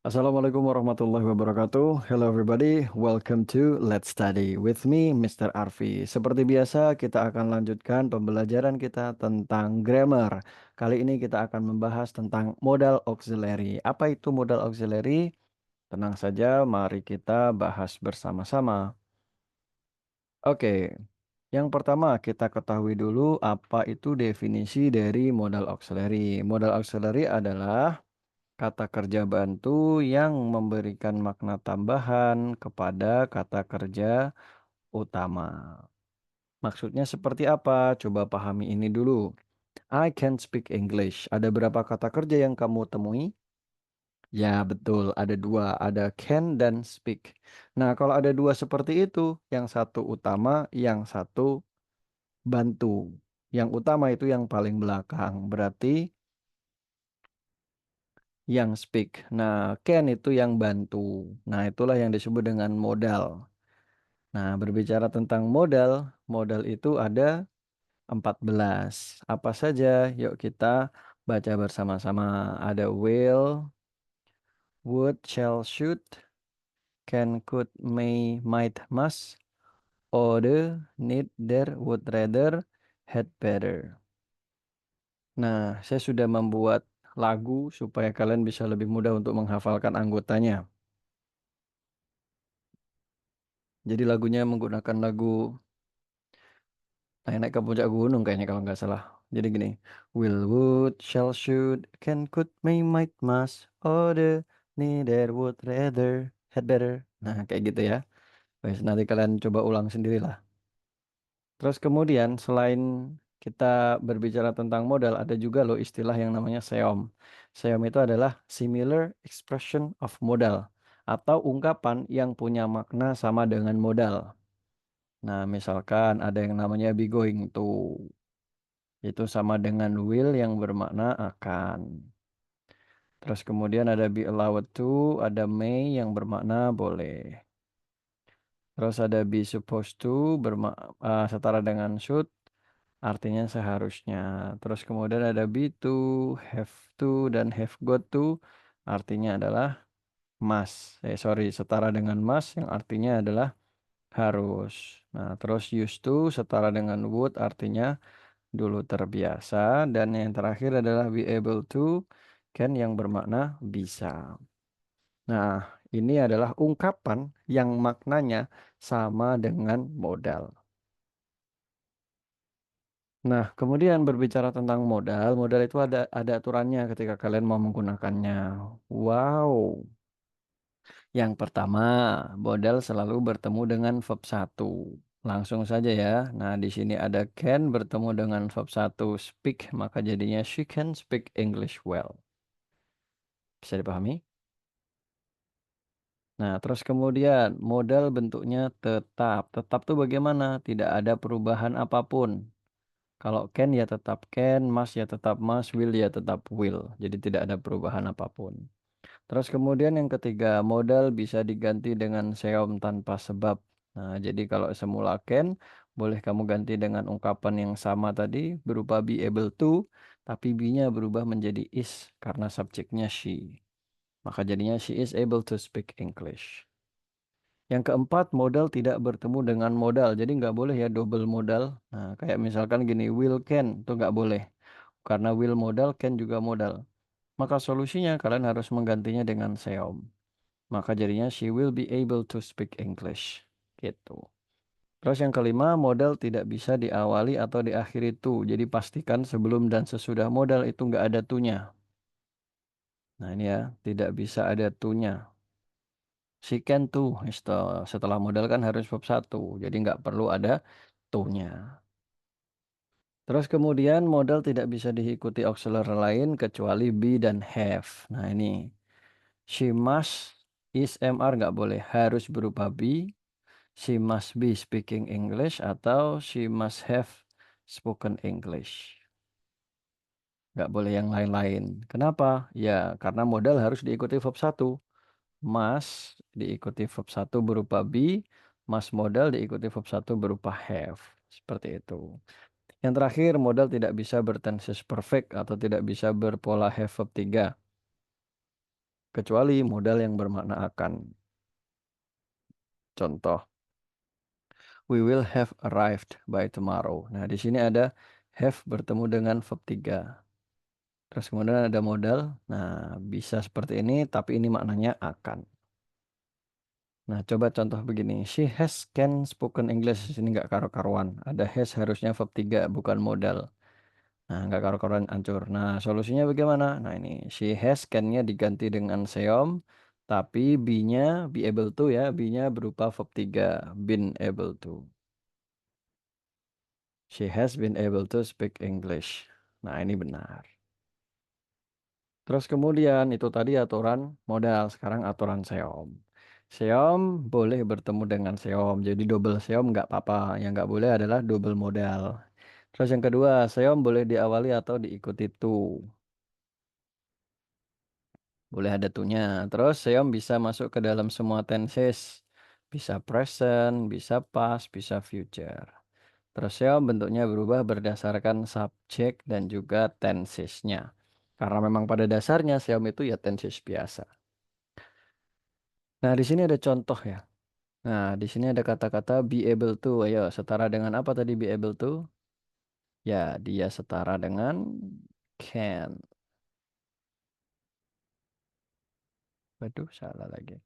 Assalamualaikum warahmatullahi wabarakatuh. Hello everybody, welcome to Let's Study with me, Mr. Arfi. Seperti biasa, kita akan lanjutkan pembelajaran kita tentang grammar. Kali ini kita akan membahas tentang modal auxiliary. Apa itu modal auxiliary? Tenang saja, mari kita bahas bersama-sama. Oke, yang pertama kita ketahui dulu apa itu definisi dari modal auxiliary. Modal auxiliary adalah kata kerja bantu yang memberikan makna tambahan kepada kata kerja utama. Maksudnya seperti apa? Coba pahami ini dulu. I can speak English. Ada berapa kata kerja yang kamu temui? Ya, betul. Ada dua. Ada can dan speak. Nah, kalau ada dua seperti itu, yang satu utama, yang satu bantu. Yang utama itu yang paling belakang. Berarti yang speak. Nah, can itu yang bantu. Nah, itulah yang disebut dengan modal. Nah, berbicara tentang modal, modal itu ada 14. Apa saja? Yuk kita baca bersama-sama. Ada will, would, shall, should, can, could, may, might, must, ought, need, dare, would rather, had better. Nah, saya sudah membuat lagu supaya kalian bisa lebih mudah untuk menghafalkan anggotanya. Jadi lagunya menggunakan lagu naik-naik ke puncak gunung kayaknya kalau nggak salah. Jadi gini, will, would, shall, should, can, could, may, might, must, oughta, neither, would, rather, had better. Nah, kayak gitu ya. Wes, nanti kalian coba ulang sendirilah. Terus kemudian selain kita berbicara tentang modal, ada juga loh istilah yang namanya seom. Seom itu adalah similar expression of modal atau ungkapan yang punya makna sama dengan modal. Nah, misalkan ada yang namanya be going to. Itu sama dengan will yang bermakna akan. Terus kemudian ada be allowed to, ada may yang bermakna boleh. Terus ada be supposed to setara dengan should, artinya seharusnya. Terus kemudian ada be to, dan have got to, artinya adalah must. Setara dengan must yang artinya adalah harus. Nah, terus used to setara dengan would artinya dulu terbiasa, dan yang terakhir adalah be able to, can yang bermakna bisa. Nah, ini adalah ungkapan yang maknanya sama dengan modal. Nah, kemudian berbicara tentang modal, modal itu ada aturannya ketika kalian mau menggunakannya. Wow. Yang pertama, modal selalu bertemu dengan verb satu. Langsung saja ya. Nah, di sini ada can bertemu dengan verb satu speak, maka jadinya she can speak English well. Bisa dipahami? Nah, terus kemudian modal bentuknya tetap. Tetap tuh bagaimana? Tidak ada perubahan apapun. Kalau can ya tetap can, must ya tetap must, will ya tetap will. Jadi tidak ada perubahan apapun. Terus kemudian yang ketiga, modal bisa diganti dengan seom tanpa sebab. Nah, jadi kalau semula can, boleh kamu ganti dengan ungkapan yang sama tadi, berupa be able to, tapi be-nya berubah menjadi is, karena subjeknya she. Maka jadinya she is able to speak English. Yang keempat, modal tidak bertemu dengan modal. Jadi nggak boleh ya double modal. Nah, kayak misalkan gini, will can, itu nggak boleh. Karena will modal, can juga modal. Maka solusinya kalian harus menggantinya dengan seom. Maka jadinya she will be able to speak English. Gitu. Terus yang kelima, modal tidak bisa diawali atau diakhiri to. Jadi pastikan sebelum dan sesudah modal itu nggak ada to-nya. Nah ini ya, tidak bisa ada to-nya. She can to. Setelah modal kan harus verb satu. Jadi nggak perlu ada to-nya. Terus kemudian modal tidak bisa diikuti auxiliary lain kecuali be dan have. Nah ini. She must is MR nggak boleh. Harus berupa be. She must be speaking English atau she must have spoken English. Nggak boleh yang lain-lain. Kenapa? Ya, karena modal harus diikuti verb satu. Must diikuti verb satu berupa be, must modal diikuti verb satu berupa have. Seperti itu. Yang terakhir, modal tidak bisa bertenses perfect atau tidak bisa berpola have verb 3. kecuali modal yang bermakna akan. Contoh, we will have arrived by tomorrow. Nah, di sini ada have bertemu dengan verb 3. Terus kemudian ada modal. Nah, bisa seperti ini, tapi ini maknanya akan. Nah, coba contoh begini. She has can spoken English. Di sini nggak karu-karuan. Ada has harusnya verb 3, bukan modal. Nah, nggak karu-karuan hancur. Nah, solusinya bagaimana? Nah, ini. She has can-nya diganti dengan seom. Tapi be-nya, be able to ya. Be-nya berupa verb 3. Been able to. She has been able to speak English. Nah, ini benar. Terus kemudian itu tadi aturan modal, sekarang aturan seom. Seom boleh bertemu dengan seom, jadi double seom nggak apa-apa. Yang nggak boleh adalah double modal. Terus yang kedua, seom boleh diawali atau diikuti to. Boleh ada to-nya. Terus seom bisa masuk ke dalam semua tenses. Bisa present, bisa past, bisa future. Terus seom bentuknya berubah berdasarkan subjek dan juga tensesnya. Karena memang pada dasarnya seom itu ya tenses biasa. Nah, di sini ada contoh ya. Nah, di sini ada kata-kata be able to. Ayo, setara dengan apa tadi be able to? Ya, dia setara dengan can. Waduh, salah lagi.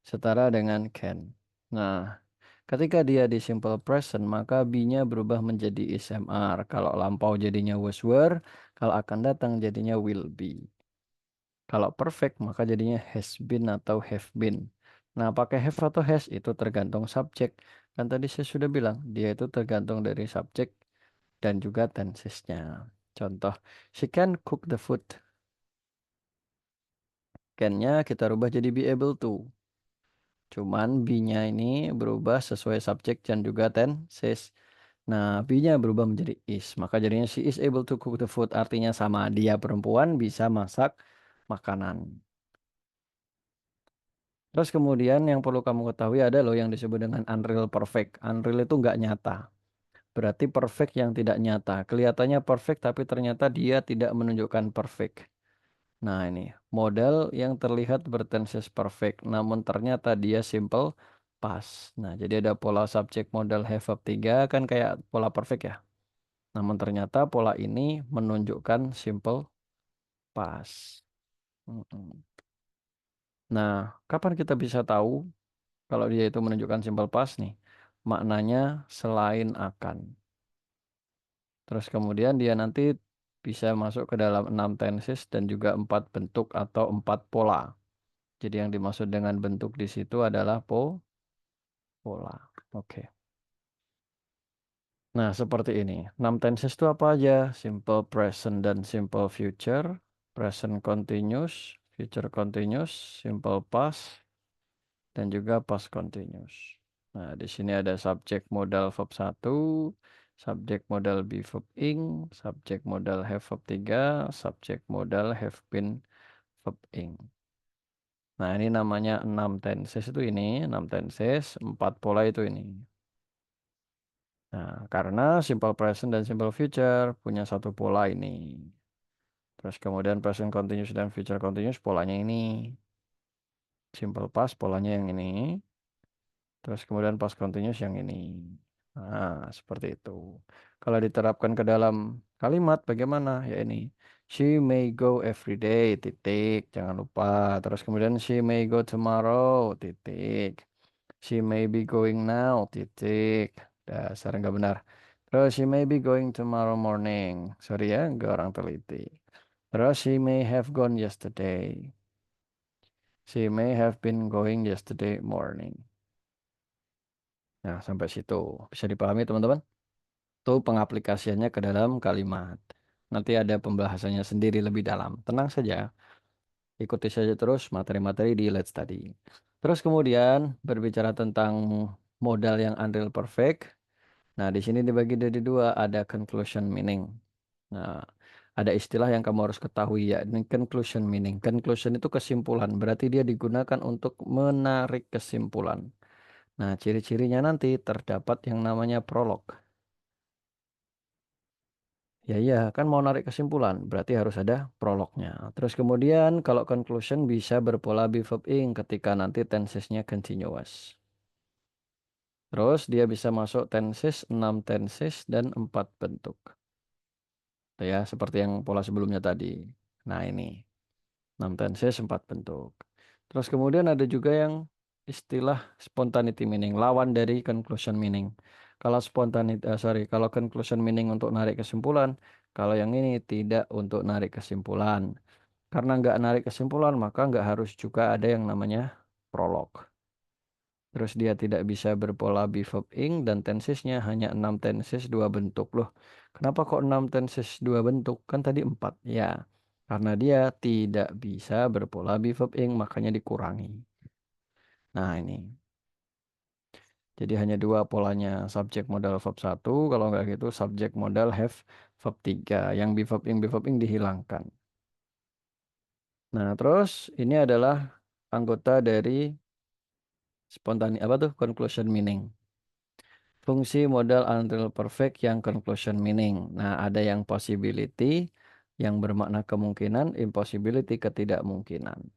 Setara dengan can. Nah, ketika dia di simple present, maka be-nya berubah menjadi SMR. Kalau lampau jadinya was were, kalau akan datang jadinya will be. Kalau perfect, maka jadinya has been atau have been. Nah, pakai have atau has itu tergantung subjek. Kan tadi saya sudah bilang, dia itu tergantung dari subjek dan juga tensesnya. Contoh, she can cook the food. Can-nya kita rubah jadi be able to. Cuman be-nya ini berubah sesuai subjek dan juga tenses. Nah, be-nya berubah menjadi is. Maka jadinya she is able to cook the food. Artinya sama, dia perempuan bisa masak makanan. Terus kemudian yang perlu kamu ketahui ada loh yang disebut dengan unreal perfect. Unreal itu nggak nyata. Berarti perfect yang tidak nyata. Kelihatannya perfect tapi ternyata dia tidak menunjukkan perfect. Nah, ini model yang terlihat bertenses perfect, namun ternyata dia simple past. Nah, jadi ada pola subjek model have verb 3 kan kayak pola perfect ya. Namun ternyata pola ini menunjukkan simple past. Mm-mm. Nah, kapan kita bisa tahu kalau dia itu menunjukkan simple past nih? Maknanya selain akan. Terus kemudian dia nanti bisa masuk ke dalam 6 tenses dan juga 4 bentuk atau 4 pola. Jadi yang dimaksud dengan bentuk di situ adalah pola. Oke. Nah, seperti ini. 6 tenses itu apa aja? Simple present dan simple future, present continuous, future continuous, simple past, dan juga past continuous. Nah, di sini ada subjek modal verb 1, subjek modal be verb ing, subjek modal have verb 3, subjek modal have been verb ing. Nah, ini namanya 6 tenses itu ini, 6 tenses, 4 pola itu ini. Nah, karena simple present dan simple future punya satu pola ini. Terus kemudian present continuous dan future continuous polanya ini. Simple past polanya yang ini. Terus kemudian past continuous yang ini. Nah, seperti itu. Kalau diterapkan ke dalam kalimat bagaimana? Ya ini. She may go every day, titik. Jangan lupa. Terus kemudian she may go tomorrow, titik. She may be going now, titik. Dasar nggak benar. Terus she may be going tomorrow morning. Sorry ya, nggak orang teliti. Terus she may have gone yesterday. She may have been going yesterday morning. Nah, sampai situ. Bisa dipahami teman-teman? Itu pengaplikasiannya ke dalam kalimat. Nanti ada pembahasannya sendiri lebih dalam. Tenang saja. Ikuti saja terus materi-materi di Let's Study. Terus kemudian berbicara tentang modal yang unreal perfect. Nah, di sini dibagi dari dua, ada conclusion meaning. Nah, ada istilah yang kamu harus ketahui ya, ini conclusion meaning. Conclusion itu kesimpulan, berarti dia digunakan untuk menarik kesimpulan. Nah, ciri-cirinya nanti terdapat yang namanya prolog. Ya iya, kan mau narik kesimpulan, berarti harus ada prolognya. Terus kemudian kalau conclusion bisa berpola be verb ing ketika nanti tensesnya continuous. Terus dia bisa masuk tenses, 6 tenses, dan 4 bentuk. Tuh ya, seperti yang pola sebelumnya tadi. Nah ini, 6 tenses, 4 bentuk. Terus kemudian ada juga yang istilah spontaneity meaning, lawan dari conclusion meaning. Kalau kalau conclusion meaning untuk narik kesimpulan, kalau yang ini tidak untuk narik kesimpulan. Karena nggak narik kesimpulan, maka nggak harus juga ada yang namanya prolog. Terus dia tidak bisa berpola be verb ing dan tensesnya hanya 6 tenses 2 bentuk. Loh, kenapa kok 6 tenses 2 bentuk? Kan tadi 4. Ya, karena dia tidak bisa berpola be verb ing, makanya dikurangi. Nah, ini. Jadi hanya dua polanya subjek modal verb 1. Kalau nggak gitu subjek modal have verb 3. Yang be verb ing dihilangkan. Nah, terus ini adalah anggota dari apa tuh? Conclusion meaning. Fungsi modal until perfect yang conclusion meaning. Nah, ada yang possibility yang bermakna kemungkinan, impossibility ketidakmungkinan.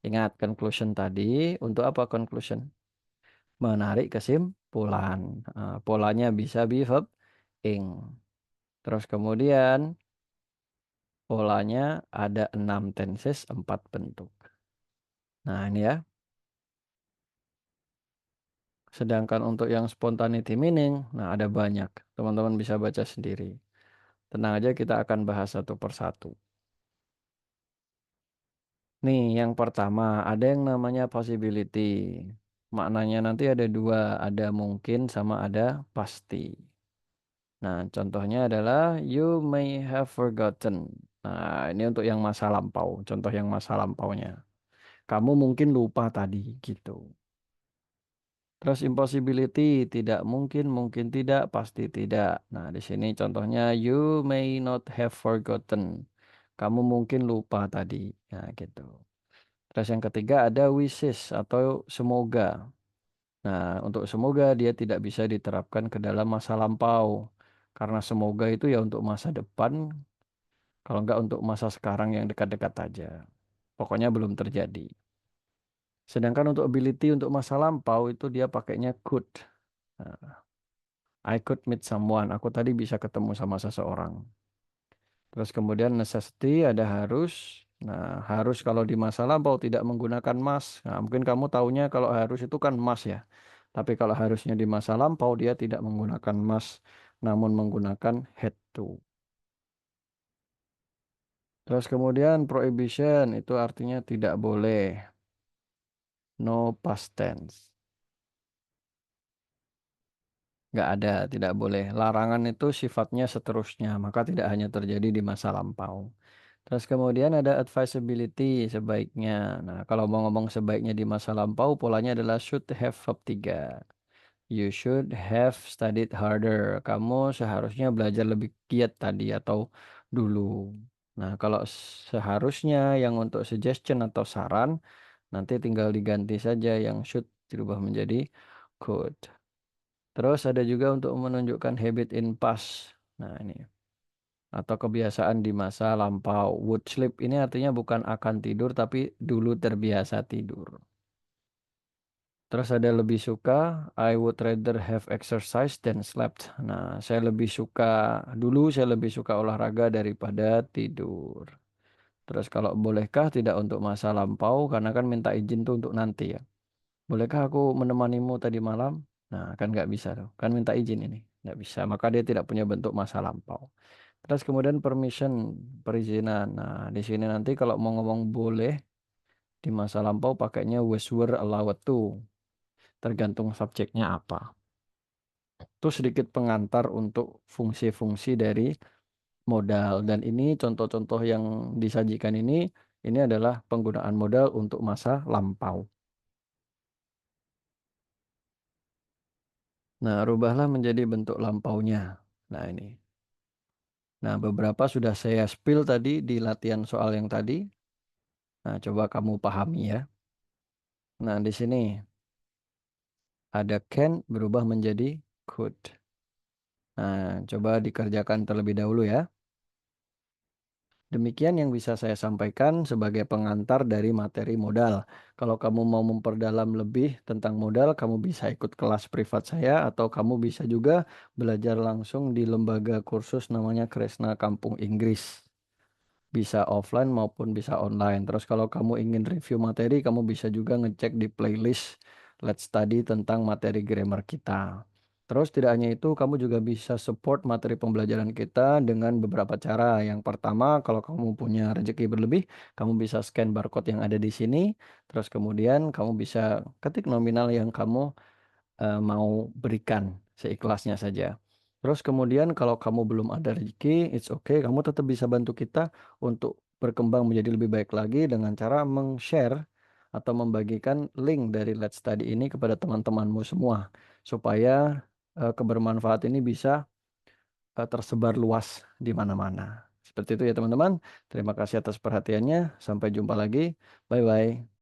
Ingat conclusion tadi, untuk apa conclusion? Menarik kesimpulan. Polanya bisa be verb ing. Terus kemudian polanya ada 6 tenses, 4 bentuk. Nah, ini ya. Sedangkan untuk yang spontaneity meaning, nah ada banyak. Teman-teman bisa baca sendiri. Tenang aja, kita akan bahas satu persatu. Nih, yang pertama ada yang namanya possibility. Maknanya nanti ada dua, ada mungkin sama ada pasti. Nah, contohnya adalah you may have forgotten. Nah, ini untuk yang masa lampau. Contoh yang masa lampaunya. Kamu mungkin lupa tadi, gitu. Terus impossibility, tidak mungkin, mungkin tidak, pasti tidak. Nah, di sini contohnya you may not have forgotten. Kamu mungkin lupa tadi. Nah, gitu. Terus yang ketiga ada wishes atau semoga. Nah, untuk semoga dia tidak bisa diterapkan ke dalam masa lampau. Karena semoga itu ya untuk masa depan, kalau enggak untuk masa sekarang yang dekat-dekat aja. Pokoknya belum terjadi. Sedangkan untuk ability untuk masa lampau itu dia pakainya could. Nah, I could meet someone. Aku tadi bisa ketemu sama seseorang. Terus kemudian necessity ada harus. Nah, harus kalau di masa lampau tidak menggunakan must. Nah, mungkin kamu taunya kalau harus itu kan must ya. Tapi kalau harusnya di masa lampau dia tidak menggunakan must, namun menggunakan had to. Terus kemudian prohibition itu artinya tidak boleh. No past tense. Nggak ada, tidak boleh. Larangan itu sifatnya seterusnya, maka tidak hanya terjadi di masa lampau. Terus kemudian ada advisability sebaiknya. Nah, kalau mau ngomong sebaiknya di masa lampau, polanya adalah should have verb 3. You should have studied harder. Kamu seharusnya belajar lebih giat tadi atau dulu. Nah, kalau seharusnya yang untuk suggestion atau saran, nanti tinggal diganti saja yang should dirubah menjadi could. Terus ada juga untuk menunjukkan habit in past. Nah, ini atau kebiasaan di masa lampau. Would sleep ini artinya bukan akan tidur tapi dulu terbiasa tidur. Terus ada lebih suka, I would rather have exercise than slept. Nah, saya lebih suka olahraga daripada tidur. Terus kalau bolehkah tidak untuk masa lampau karena kan minta izin tuh untuk nanti ya. Bolehkah aku menemanimu tadi malam? Nah, kan nggak bisa tuh. Kan minta izin ini. Nggak bisa. Maka dia tidak punya bentuk masa lampau. Terus kemudian permission, perizinan. Nah, di sini nanti kalau mau ngomong boleh di masa lampau pakainya was were allowed to. Tergantung subjeknya apa. Itu sedikit pengantar untuk fungsi-fungsi dari modal. Dan ini contoh-contoh yang disajikan ini adalah penggunaan modal untuk masa lampau. Nah, rubahlah menjadi bentuk lampaunya. Nah, ini. Nah, beberapa sudah saya spill tadi di latihan soal yang tadi. Nah, coba kamu pahami ya. Nah, di sini ada can berubah menjadi could. Nah, coba dikerjakan terlebih dahulu ya. Demikian yang bisa saya sampaikan sebagai pengantar dari materi modal. Kalau kamu mau memperdalam lebih tentang modal, kamu bisa ikut kelas privat saya atau kamu bisa juga belajar langsung di lembaga kursus namanya Kresna Kampung Inggris. Bisa offline maupun bisa online. Terus kalau kamu ingin review materi, kamu bisa juga ngecek di playlist Let's Study tentang materi grammar kita. Terus tidak hanya itu, kamu juga bisa support materi pembelajaran kita dengan beberapa cara. Yang pertama, kalau kamu punya rezeki berlebih, kamu bisa scan barcode yang ada di sini. Terus kemudian kamu bisa ketik nominal yang kamu mau berikan seikhlasnya saja. Terus kemudian kalau kamu belum ada rezeki, it's okay, kamu tetap bisa bantu kita untuk berkembang menjadi lebih baik lagi dengan cara meng-share atau membagikan link dari Let's Study ini kepada teman-temanmu semua, supaya, kebermanfaat ini bisa, tersebar luas di mana-mana. Seperti itu ya teman-teman. Terima kasih atas perhatiannya, sampai jumpa lagi. Bye-bye.